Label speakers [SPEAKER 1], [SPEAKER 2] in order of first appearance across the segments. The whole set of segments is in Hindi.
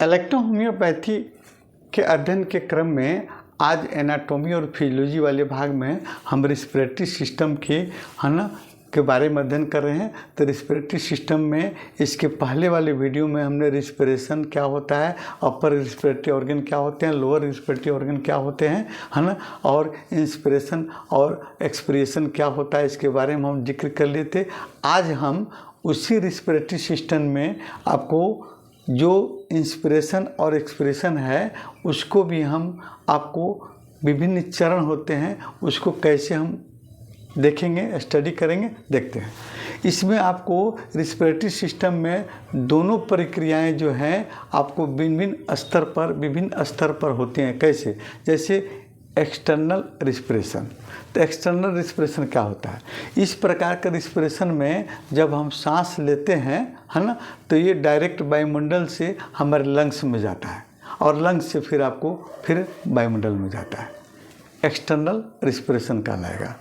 [SPEAKER 1] इलेक्ट्रोहोम्योपैथी के अध्ययन के क्रम में आज एनाटॉमी और फिजियोलॉजी वाले भाग में हम रिस्पिरेटरी सिस्टम के बारे में अध्ययन कर रहे हैं। तो रिस्पिरेटरी सिस्टम में इसके पहले वाले वीडियो में हमने रिस्पिरेशन क्या होता है, अपर रिस्पिरेटरी ऑर्गन क्या होते हैं, लोअर रिस्पिरेटरी ऑर्गन क्या होते हैं, है ना, और इंस्पिरेशन और एक्सपिरेशन क्या होता है, इसके बारे में हम जिक्र कर लिए थे। आज हम उसी रिस्पिरेटरी सिस्टम में आपको जो इंस्पिरेशन और एक्सपिरेशन है उसको भी हम आपको विभिन्न चरण होते हैं उसको कैसे हम देखेंगे, स्टडी करेंगे, देखते हैं। इसमें आपको रिस्पिरेटरी सिस्टम में दोनों प्रक्रियाएं जो हैं आपको विभिन्न स्तर पर होती हैं। कैसे? जैसे एक्सटर्नल रिस्पिरेशन। तो एक्सटर्नल रिस्पिरेशन क्या होता है? इस प्रकार का रिस्पिरेशन में जब हम सांस लेते हैं, है ना, तो ये डायरेक्ट वायुमंडल से हमारे लंग्स में जाता है और लंग्स से फिर वायुमंडल में जाता है। एक्सटर्नल रिस्पिरेशन कहलाएगा।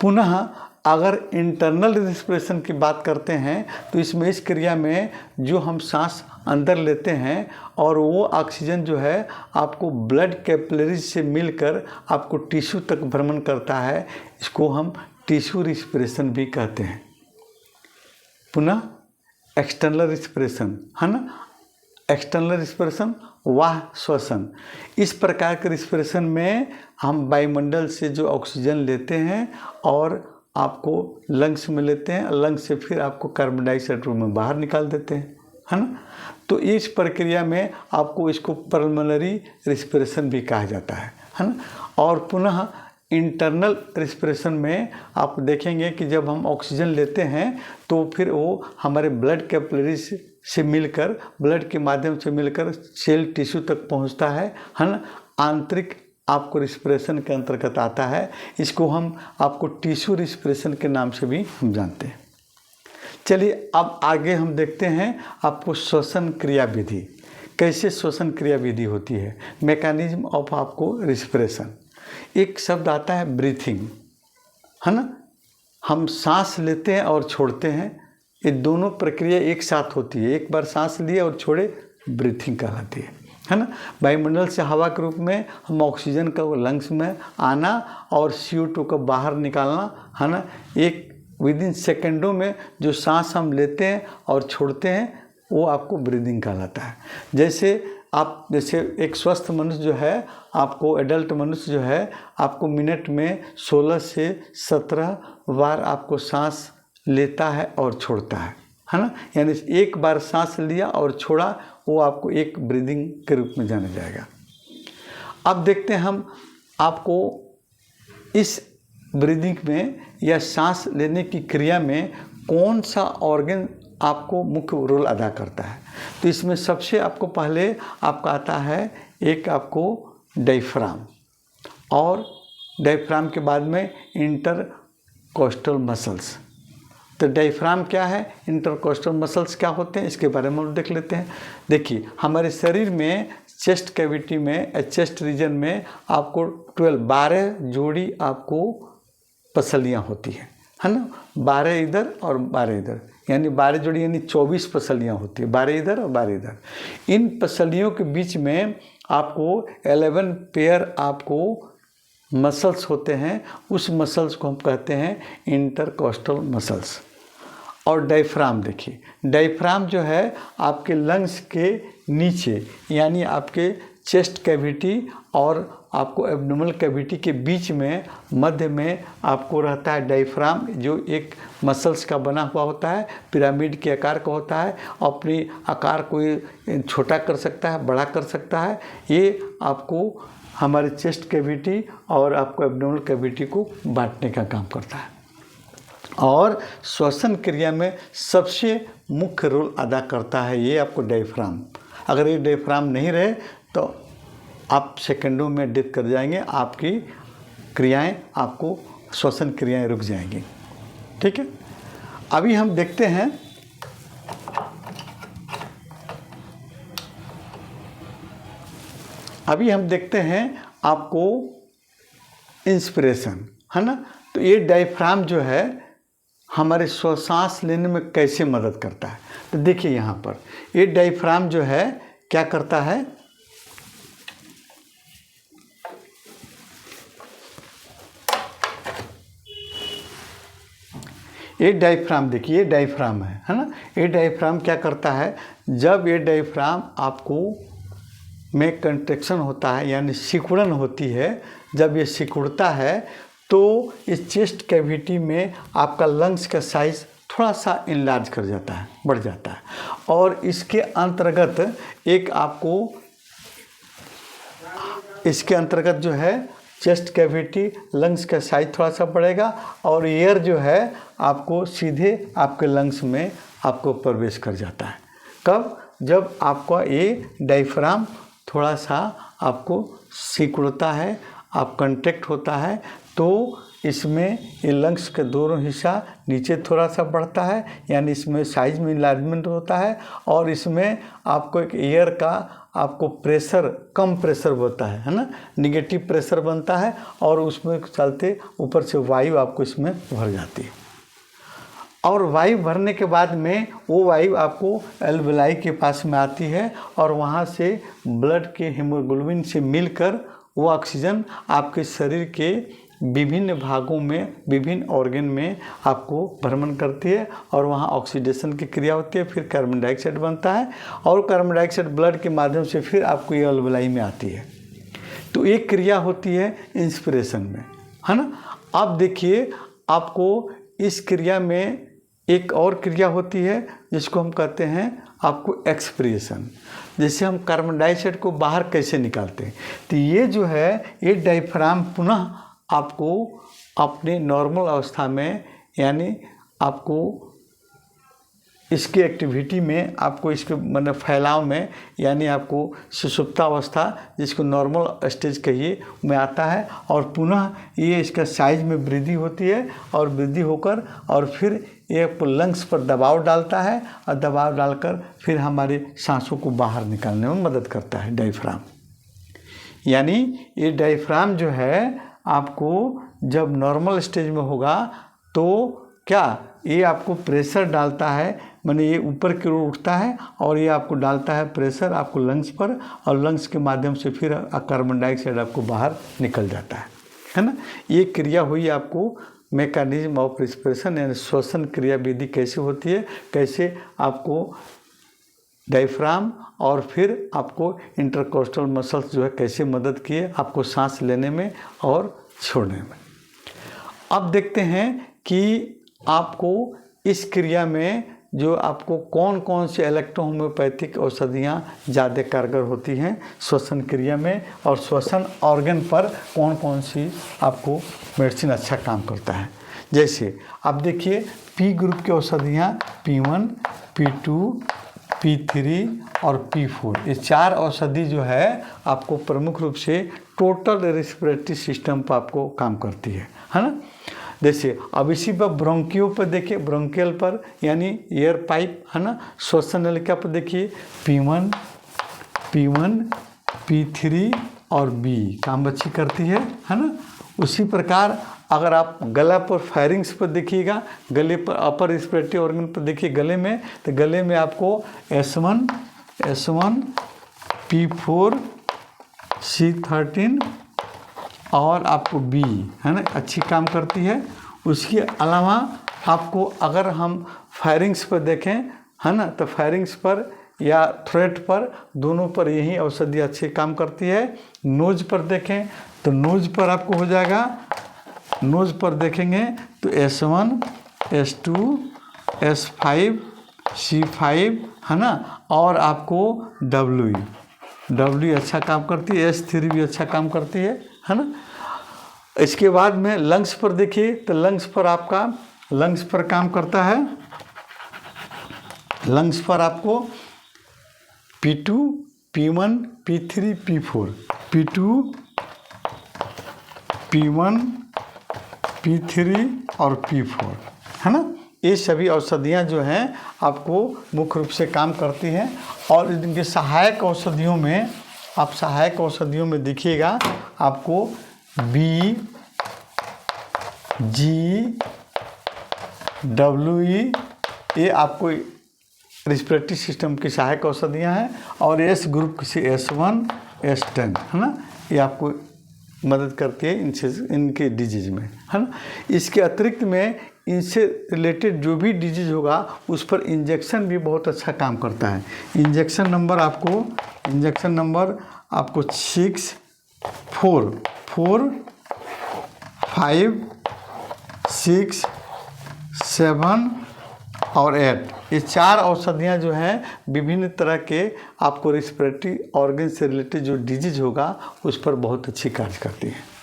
[SPEAKER 1] पुनः अगर इंटरनल रिस्पिरेशन की बात करते हैं तो इसमें इस क्रिया में जो हम सांस अंदर लेते हैं और वो ऑक्सीजन जो है आपको ब्लड कैपिलरीज से मिलकर आपको टिश्यू तक भ्रमण करता है, इसको हम टिश्यू रिस्पिरेशन भी कहते हैं। पुनः एक्सटर्नल रिस्पिरेशन, है ना, एक्सटर्नल रिस्पिरेशन वाह श्वसन। इस प्रकार के रिस्पिरेशन में हम वायुमंडल से जो ऑक्सीजन लेते हैं और आपको लंग्स में लेते हैं, लंग्स से फिर आपको कार्बन डाइऑक्साइड रूम में बाहर निकाल देते हैं, है ना। तो इस प्रक्रिया में आपको इसको पल्मोनरी रिस्पिरेशन भी कहा जाता है ना। और पुनः इंटरनल रिस्पिरेशन में आप देखेंगे कि जब हम ऑक्सीजन लेते हैं तो फिर वो हमारे ब्लड कैपिलरीज से मिलकर, ब्लड के माध्यम से मिलकर सेल टिश्यू तक पहुंचता है ना। आंतरिक आपको रिस्पिरेशन के अंतर्गत आता है। इसको हम आपको टिश्यू रिस्पिरेशन के नाम से भी हम जानते हैं। चलिए अब आगे हम देखते हैं आपको श्वसन क्रिया विधि, कैसे श्वसन क्रिया विधि होती है, मैकेनिज्म ऑफ आपको रिस्पिरेशन। एक शब्द आता है ब्रीथिंग, है ना। हम सांस लेते हैं और छोड़ते हैं, ये दोनों प्रक्रिया एक साथ होती है। एक बार सांस लिए और छोड़े, ब्रीथिंग कहलाती है ना। वायुमंडल से हवा के रूप में हम ऑक्सीजन का लंग्स में आना और CO2 को बाहर निकालना, है ना। एक विदिन सेकेंडों में जो सांस हम लेते हैं और छोड़ते हैं वो आपको ब्रीदिंग कहलाता है। जैसे एक स्वस्थ मनुष्य जो है, आपको एडल्ट मनुष्य जो है, आपको मिनट में 16 से 17 बार आपको सांस लेता है और छोड़ता है ना। यानी एक बार सांस लिया और छोड़ा, वो आपको एक ब्रीदिंग के रूप में जाना जाएगा। अब देखते हैं हम आपको इस ब्रीदिंग में या सांस लेने की क्रिया में कौन सा ऑर्गन आपको मुख्य रोल अदा करता है। तो इसमें सबसे आपको पहले आपका आता है एक आपको डायफ्राम, और डायफ्राम के बाद में इंटरकोस्टल मसल्स। तो डायफ्राम क्या है, इंटरकोस्टल मसल्स क्या होते हैं, इसके बारे में हम देख लेते हैं। देखिए, हमारे शरीर में चेस्ट कैविटी में, चेस्ट रीजन में आपको 12 जोड़ी आपको पसलियाँ होती हैं, है ना। 12 इधर और 12 इधर, यानी 12 जोड़ी यानी 24 पसलियाँ होती है, 12 इधर और 12 इधर। इन पसलियों के बीच में आपको 11 पेयर आपको मसल्स होते हैं। उस मसल्स को हम कहते हैं इंटरकोस्टल मसल्स। और डायफ्राम, देखिए डायफ्राम जो है आपके लंग्स के नीचे, यानी आपके चेस्ट कैविटी और आपको एब्डोमिनल कैविटी के बीच में मध्य में आपको रहता है डायफ्राम, जो एक मसल्स का बना हुआ होता है, पिरामिड के आकार का होता है। अपनी आकार को छोटा कर सकता है, बड़ा कर सकता है। ये आपको हमारे चेस्ट कैविटी और आपको एब्डोमिनल कैविटी को बांटने का काम करता है। और श्वसन क्रिया में सबसे मुख्य रोल अदा करता है ये आपको डायफ्राम। अगर ये डायफ्राम नहीं रहे तो आप सेकंडों में डेथ कर जाएंगे, आपकी क्रियाएं, आपको श्वसन क्रियाएं रुक जाएंगी। ठीक है, अभी हम देखते हैं आपको इंस्पिरेशन, है ना। तो ये डायफ्राम जो है हमारे श्वास लेने में कैसे मदद करता है। तो देखिए यहाँ पर ये डायफ्राम जो है क्या करता है, ये डायफ्राम देखिए, ये डायफ्राम है ना। ये डायफ्राम क्या करता है, जब ये डायफ्राम आपको में कंट्रैक्शन होता है यानी सिकुड़न होती है, जब ये सिकुड़ता है तो इस चेस्ट कैविटी में आपका लंग्स का साइज थोड़ा सा इनलार्ज कर जाता है, बढ़ जाता है। और इसके अंतर्गत एक आपको, इसके अंतर्गत जो है चेस्ट कैविटी, लंग्स का साइज थोड़ा सा बढ़ेगा और एयर जो है आपको सीधे आपके लंग्स में आपको प्रवेश कर जाता है। कब, जब आपका ये डायफ्राम थोड़ा सा आपको सिकुड़ता है, आप कंट्रैक्ट होता है, तो इसमें ये लंग्स के दोनों हिस्सा नीचे थोड़ा सा बढ़ता है, यानी इसमें साइज में इनलार्जमेंट होता है और इसमें आपको एक एयर का आपको प्रेशर, कम प्रेशर होता है ना, निगेटिव प्रेशर बनता है और उसमें चलते ऊपर से वायु आपको इसमें भर जाती है। और वायु भरने के बाद में वो वायु आपको एल्वेलाई के पास में आती है और वहाँ से ब्लड के हीमोग्लोबिन से मिलकर वो ऑक्सीजन आपके शरीर के विभिन्न भागों में, विभिन्न ऑर्गन में आपको भ्रमण करती है और वहाँ ऑक्सीडेशन की क्रिया होती है, फिर कार्बन डाइऑक्साइड बनता है और कार्बन डाइऑक्साइड ब्लड के माध्यम से फिर आपको ये एल्वेलाई में आती है। तो एक क्रिया होती है इंस्पिरेशन में, है ना। अब देखिए आपको इस क्रिया में एक और क्रिया होती है जिसको हम कहते हैं आपको एक्सपिरेशन। जैसे हम कार्बन डाइऑक्साइड को बाहर कैसे निकालते हैं, तो ये जो है ये डायफ्राम पुनः आपको अपने नॉर्मल अवस्था में, यानी आपको इसकी एक्टिविटी में, आपको इसके मतलब फैलाव में, यानी आपको सुषुप्तावस्था जिसको नॉर्मल स्टेज कहिए में आता है और पुनः ये इसका साइज में वृद्धि होती है और वृद्धि होकर और फिर ये लंग्स पर दबाव डालता है और दबाव डालकर फिर हमारे सांसों को बाहर निकालने में मदद करता है डायफ्राम। यानी ये डायफ्राम जो है आपको जब नॉर्मल स्टेज में होगा तो क्या ये आपको प्रेशर डालता है, माने ये ऊपर की ओर उठता है और ये आपको डालता है प्रेशर आपको लंग्स पर और लंग्स के माध्यम से फिर कार्बन डाइऑक्साइड आपको बाहर निकल जाता है ना। ये क्रिया हुई आपको मैकेनिज्म ऑफ रिस्पिरेशन यानी श्वसन क्रिया विधि कैसे होती है, कैसे आपको डायफ्राम और फिर आपको इंटरकोस्टल मसल्स जो है कैसे मदद किए आपको सांस लेने में और छोड़ने में। अब देखते हैं कि आपको इस क्रिया में जो आपको कौन कौन से इलेक्ट्रोहोम्योपैथिक औषधियाँ ज़्यादा कारगर होती हैं श्वसन क्रिया में, और श्वसन ऑर्गन पर कौन कौन सी आपको मेडिसिन अच्छा काम करता है। जैसे आप देखिए पी ग्रुप की औषधियाँ P1, P2, P3 और P4, ये 4 औषधि जो है आपको प्रमुख रूप से टोटल रेस्पिरेटरी सिस्टम पर आपको काम करती है ना। जैसे अब इसी पर ब्रोंकियो पर देखिए, ब्रोंकियल पर यानी एयर पाइप है ना, श्वसन नलिका पर देखिए P1, P3 और B काम अच्छी करती है ना। उसी प्रकार अगर आप गला पर फायरिंग्स पर देखिएगा, गले पर अपर रेस्पिरेटरी ऑर्गन पर देखिए गले में, तो गले में आपको S1, P4, C13 और आपको B है ना अच्छी काम करती है। उसके अलावा आपको अगर हम फायरिंग्स पर देखें है ना, तो फायरिंग्स पर या थ्रोट पर, दोनों पर यही औषधि अच्छी काम करती है। नोज पर देखें तो नोज पर आपको हो जाएगा, नोज पर देखेंगे तो S1, S2, S5, C5 है ना, और आपको W अच्छा काम करती है, S3 भी अच्छा काम करती है ना। इसके बाद में लंग्स पर देखिए तो लंग्स पर आपका लंग्स पर काम करता है, लंग्स पर आपको P2, P1, P3, P4, P2, P1, P3 और P4 है ना। ये सभी औषधियाँ जो हैं आपको मुख्य रूप से काम करती हैं। और इनके सहायक औषधियों में, आप सहायक औषधियों में देखिएगा आपको B, G, WE, ये आपको रिस्पिरेटरी सिस्टम की सहायक औषधियाँ हैं, और एस ग्रुप से S1 S10 है ना, ये आपको मदद करती है इनके डिजीज़ में, है ना। इसके अतिरिक्त में इनसे रिलेटेड जो भी डिजीज़ होगा उस पर इंजेक्शन भी बहुत अच्छा काम करता है। इंजेक्शन नंबर आपको 6, 4, 5, 6, 7 और 8, ये 4 औषधियाँ जो हैं विभिन्न तरह के आपको रिस्पिरेटरी ऑर्गन से रिलेटेड जो डिजीज़ होगा उस पर बहुत अच्छी कार्य करती है।